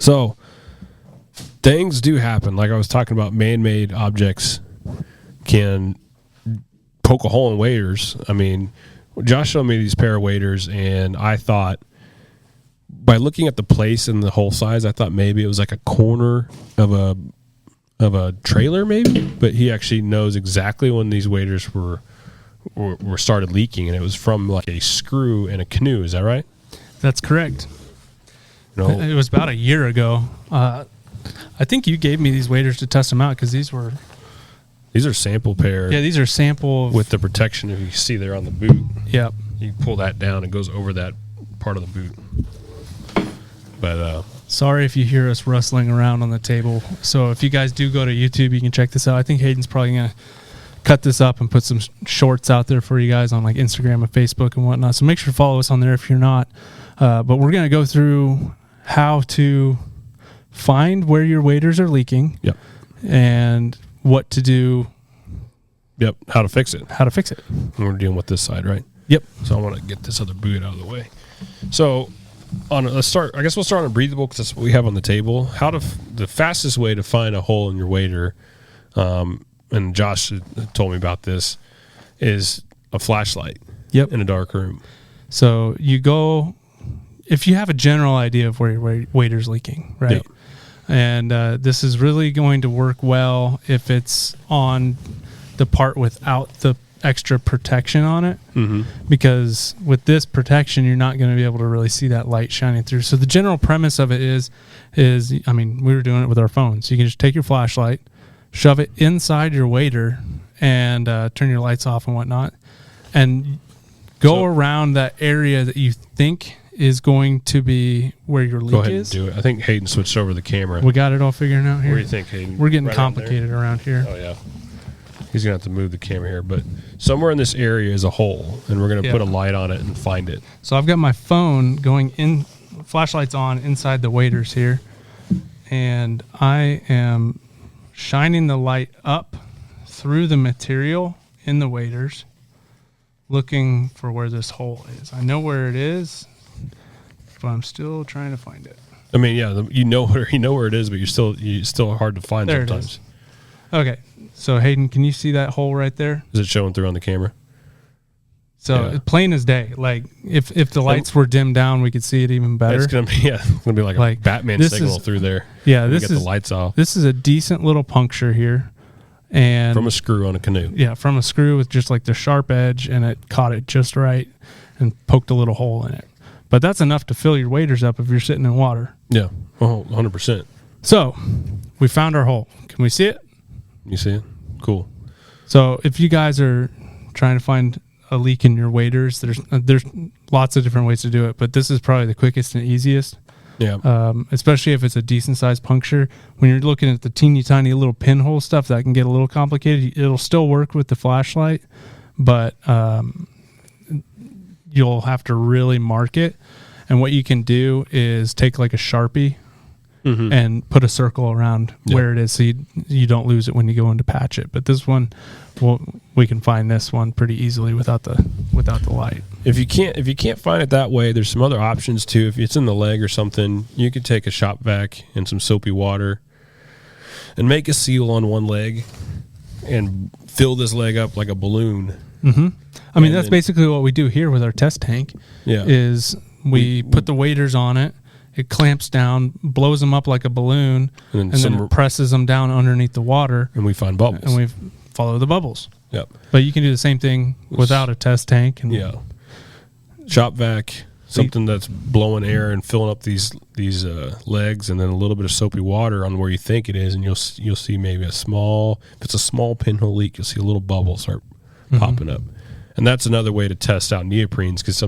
So things do happen. Like I was talking about, man-made objects can poke a hole in waders. I mean, Josh showed me these pair of waders, and I thought, by looking at the place and the hole size, I thought maybe it was like a corner of a trailer, maybe. But he actually knows exactly when these waders were started leaking, and it was from like a screw in a canoe. Is that right? That's correct. No, It was about a year ago. I think you gave me these waders to test them out because these are sample pair. Yeah, these are sample with the protection. If you see there on the boot, Yep. You pull that down, it goes over that part of the boot. But sorry if you hear us rustling around on the table. So if you guys do go to YouTube, you can check this out. I think Hayden's probably gonna cut this up and put some shorts out there for you guys on like Instagram and Facebook and whatnot. So make sure to follow us on there if you're not. But we're gonna go through how to find where your waders are leaking. Yep. And what to do. Yep. How to fix it. And we're dealing with this side, right? Yep. So I want to get this other boot out of the way. So let's start. I guess we'll start on breathable because that's what we have on the table. The fastest way to find a hole in your wader, and Josh told me about this, is a flashlight. Yep. In a dark room. So you go, if you have a general idea of where your wader's leaking, right? Yep. And this is really going to work well if it's on the part without the extra protection on it. Mm-hmm. Because with this protection, you're not going to be able to really see that light shining through. So the general premise of it is, I mean, we were doing it with our phones. You can just take your flashlight, shove it inside your wader, and turn your lights off and whatnot, and go around that area that you think is going to be where your leak is. Go ahead and do it. I think Hayden switched over the camera. We got it all figured out here. What do you think, Hayden? We're getting right complicated around here. Oh, yeah. He's going to have to move the camera here. But somewhere in this area is a hole, and we're going to put a light on it and find it. So I've got my phone going in, flashlights on inside the waders here, and I am shining the light up through the material in the waders, looking for where this hole is. I know where it is, but I'm still trying to find it. I mean, yeah, you know where it is, but you're still hard to find there sometimes. It is. Okay, so Hayden, can you see that hole right there? Is it showing through on the camera? So plain as day. Like if the lights were dimmed down, we could see it even better. It's gonna be like a Batman signal through there. Yeah, this is get the lights off. This is a decent little puncture here, and from a screw on a canoe. Yeah, from a screw with just like the sharp edge, and it caught it just right and poked a little hole in it. But that's enough to fill your waders up if you're sitting in water. Yeah, 100%. So we found our hole. Can we see it? You see it? Cool. So if you guys are trying to find a leak in your waders, there's lots of different ways to do it, but this is probably the quickest and easiest. Yeah. Especially if it's a decent sized puncture. When you're looking at the teeny tiny little pinhole stuff, that can get a little complicated. It'll still work with the flashlight, but you'll have to really mark it. And what you can do is take like a Sharpie and put a circle around where it is, so you don't lose it when you go in to patch it. But this one, we can find this one pretty easily without the light. If you can't find it that way, there's some other options too. If it's in the leg or something, you could take a shop vac and some soapy water and make a seal on one leg and fill this leg up like a balloon. Mm-hmm. I mean, that's basically what we do here with our test tank. Yeah. Is we put the waders on it, it clamps down, blows them up like a balloon, and then it presses them down underneath the water. And we find bubbles. And we follow the bubbles. Yep. But you can do the same thing without a test tank. And shop vac, something that's blowing air and filling up these legs, and then a little bit of soapy water on where you think it is, and you'll see maybe if it's a small pinhole leak, you'll see a little bubble start popping up. And that's another way to test out neoprenes, because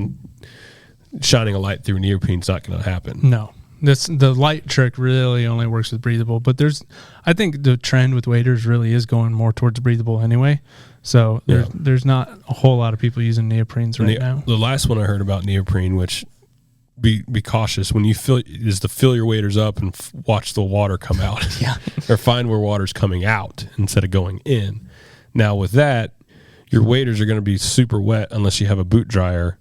shining a light through neoprene's not going to happen. No. The light trick really only works with breathable, but I think the trend with waders really is going more towards breathable anyway. So there's not a whole lot of people using neoprenes now. The last one I heard about neoprene, which be cautious when you fill your waders up and watch the water come out. Or find where water's coming out instead of going in. Now with that, your waders are going to be super wet unless you have a boot dryer,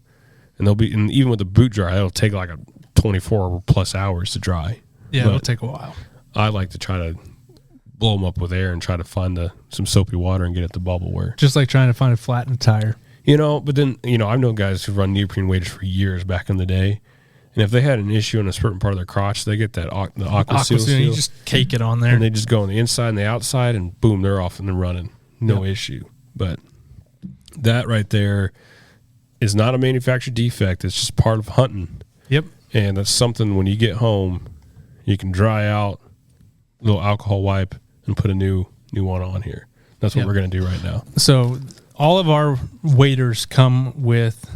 and even with a boot dryer, it'll take like 24 plus hours to dry. Yeah, it'll But take a while. I like to try to blow them up with air and try to find some soapy water and get it to bubble where. Just like trying to find a flat in a tire. But then, I've known guys who run neoprene waders for years back in the day. And if they had an issue in a certain part of their crotch, they get that the aqua seal. You just cake it on there. And they just go on the inside and the outside, and boom, they're off and they're running. No issue. But that right there is not a manufacturer defect. It's just part of hunting. Yep. And that's something when you get home, you can dry out, a little alcohol wipe, and put a new one on here. That's what we're going to do right now. So all of our waders come with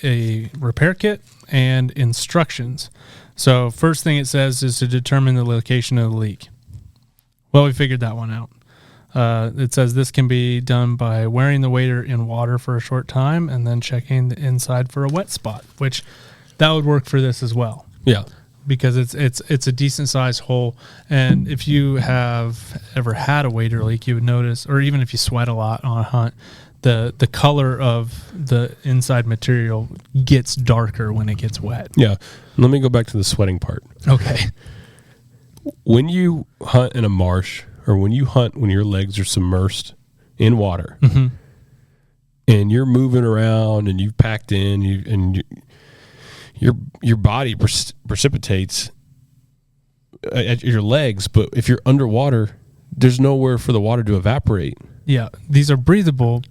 a repair kit and instructions. So first thing it says is to determine the location of the leak. Well, we figured that one out. It says this can be done by wearing the wader in water for a short time and then checking the inside for a wet spot, which that would work for this as well. Yeah. Because it's a decent sized hole, and if you have ever had a wader leak, you would notice, or even if you sweat a lot on a hunt, the color of the inside material gets darker when it gets wet. Yeah. Let me go back to the sweating part. Okay. When you hunt in a marsh, or when you hunt when your legs are submersed in water, and you're moving around and you've packed in, your body precipitates at your legs, but if you're underwater, there's nowhere for the water to evaporate. Yeah, these are breathable,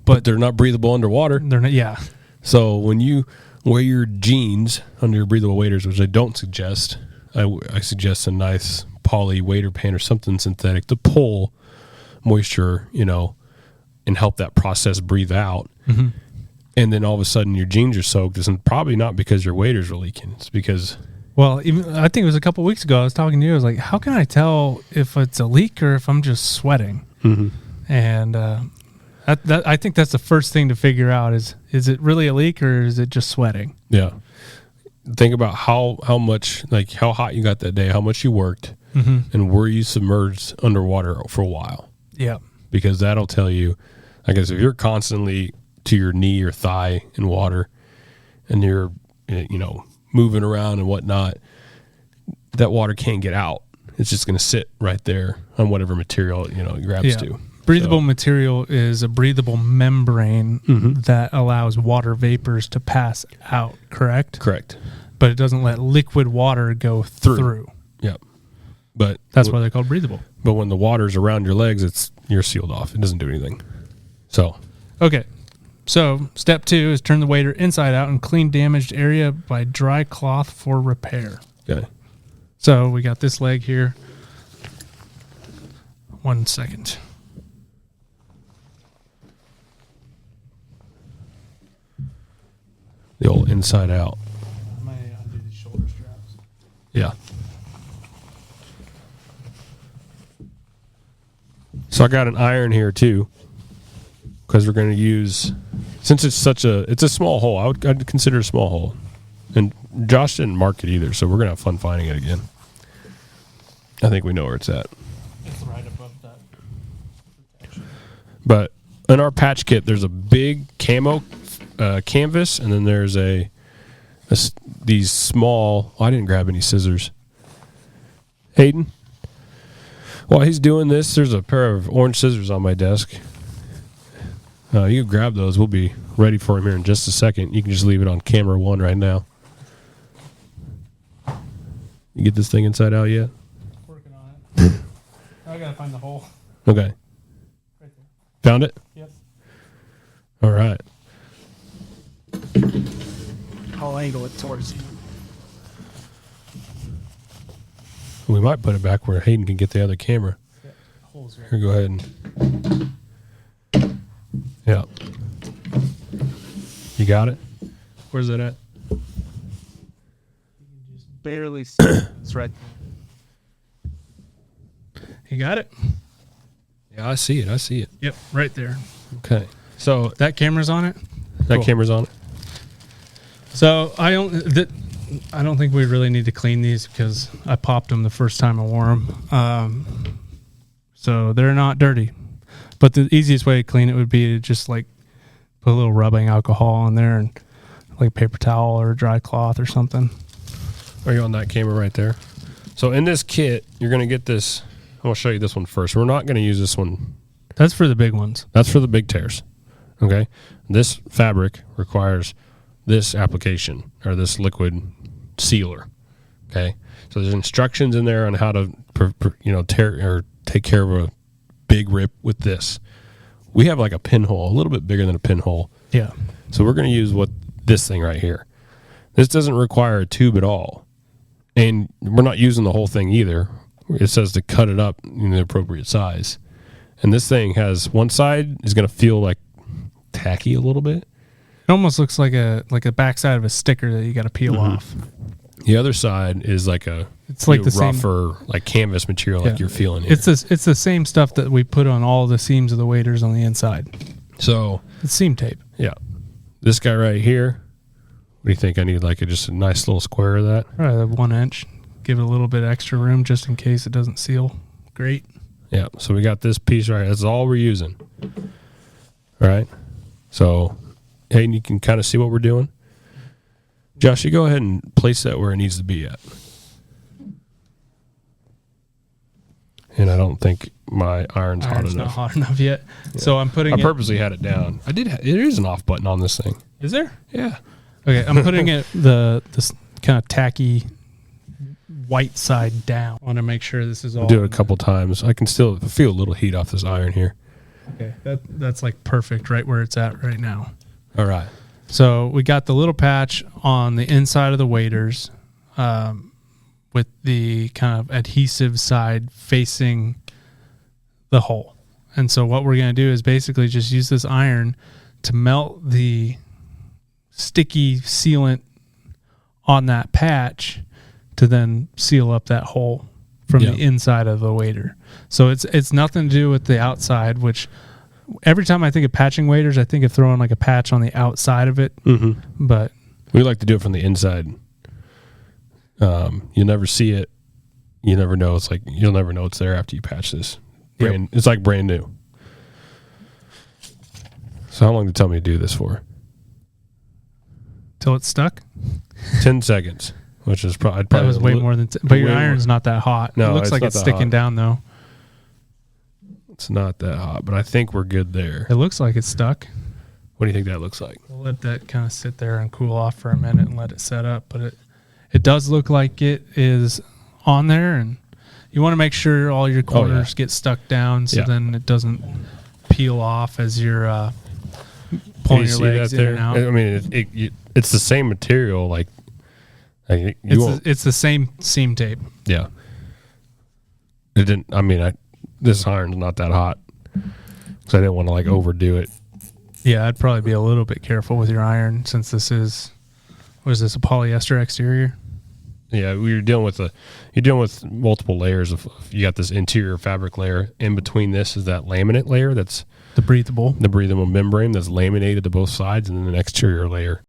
but they're not breathable underwater. They're not. Yeah. So when you wear your jeans under your breathable waders, which I don't suggest, I suggest a nice poly wader pant or something synthetic to pull moisture, and help that process breathe out. Mm-hmm. And then all of a sudden your jeans are soaked. It's probably not because your waders are leaking. It's because... Well, I think it was a couple of weeks ago I was talking to you. I was like, how can I tell if it's a leak or if I'm just sweating? Mm-hmm. And I think that's the first thing to figure out is it really a leak or is it just sweating? Yeah. Think about how much, like how hot you got that day, how much you worked, and were you submerged underwater for a while? Yeah. Because that'll tell you, I guess, if you're constantly to your knee or thigh in water and you're, moving around and whatnot, that water can't get out. It's just going to sit right there on whatever material, it grabs to. Breathable material is a breathable membrane that allows water vapors to pass out, correct? Correct. But it doesn't let liquid water go through. Yep. But that's why they're called breathable. But when the water's around your legs, you're sealed off. It doesn't do anything. So. Okay. So step 2 is turn the wader inside out and clean damaged area by dry cloth for repair. Okay. So we got this leg here. 1 second. The old inside out. I might undo these shoulder straps. Yeah. So I got an iron here too, because we're going to use, since it's a small hole. I'd consider it a small hole, and Josh didn't mark it either, so we're going to have fun finding it again. I think we know where it's at. It's right above that. But in our patch kit, there's a big camo canvas, and then there's these small. I didn't grab any scissors. Hayden, while he's doing this, there's a pair of orange scissors on my desk. You can grab those. We'll be ready for him here in just a second. You can just leave it on camera 1 right now. You get this thing inside out yet? Working on it. I gotta find the hole. Okay. Right there. Found it? Yep. All right. I'll angle it towards you. We might put it back where Hayden can get the other camera. Yeah. Holes right. Here, go ahead and... Yeah. You got it? Where's it at? Barely see it. It's right there. You got it? Yeah, I see it. Yep, right there. Okay. So That camera's on it? that Cool. camera's on it? So I don't think we really need to clean these because I popped them the first time I wore them. So they're not dirty. But the easiest way to clean it would be to just like put a little rubbing alcohol on there and like paper towel or dry cloth or something. Are you on that camera right there? So in this kit, you're going to get this. I'm going to show you this one first. We're not going to use this one. That's for the big ones. That's for the big tears. Okay. This fabric requires this application or this liquid sealer. Okay. So there's instructions in there on how to, tear or take care of a big rip with this. We have like a pinhole, a little bit bigger than a pinhole. Yeah. So we're going to use this thing right here. This doesn't require a tube at all. And we're not using the whole thing either. It says to cut it up in the appropriate size. And this thing has one side is going to feel like tacky a little bit. It almost looks like a backside of a sticker that you got to peel off. The other side is like it's like the rougher, like canvas material, like you're feeling here. It's the same stuff that we put on all the seams of the waders on the inside. So it's seam tape. Yeah, this guy right here. What do you think? I need like just a nice little square of that. Probably 1 inch. Give it a little bit extra room just in case it doesn't seal. Great. Yeah. So we got this piece right. That's all we're using. All right. So, hey, you can kind of see what we're doing. Josh, you go ahead and place that where it needs to be at. And I don't think my iron's hot enough. Not hot enough yet. Yeah. So I'm putting I purposely had it down. There is an off button on this thing. Is there? Yeah. Okay, I'm putting it this kind of tacky white side down. I want to make sure this is all. Do it a couple times. I can still feel a little heat off this iron here. Okay, that's like perfect right where it's at right now. All right. So we got the little patch on the inside of the waders with the kind of adhesive side facing the hole. And so what we're going to do is basically just use this iron to melt the sticky sealant on that patch to then seal up that hole from the inside of the wader. So it's nothing to do with the outside, which every time I think of patching waders, I think of throwing like a patch on the outside of it. Mm-hmm. But we like to do it from the inside. You'll never see it. You never know. It's like you'll never know it's there after you patch this. It's like brand new. So how long did you tell me to do this for? Till it's stuck. 10 seconds, which is probably That was way more than. But your iron's not that hot. No, it looks like it's sticking down though. It's not that hot, but I think we're good there. It looks like it's stuck. What do you think that looks like? We'll let that kind of sit there and cool off for a minute and let it set up. But it does look like it is on there, and you want to make sure all your corners get stuck down so then it doesn't peel off as you're pulling your legs in and out. I mean, it's the same material. It's the same seam tape. Yeah. It didn't. I mean, this iron's not that hot, so I didn't want to like overdo it. Yeah, I'd probably be a little bit careful with your iron since this is, what is this, a polyester exterior? Yeah, you're dealing with multiple layers of. You got this interior fabric layer. In between this is that laminate layer. That's the breathable membrane that's laminated to both sides, and then an exterior layer.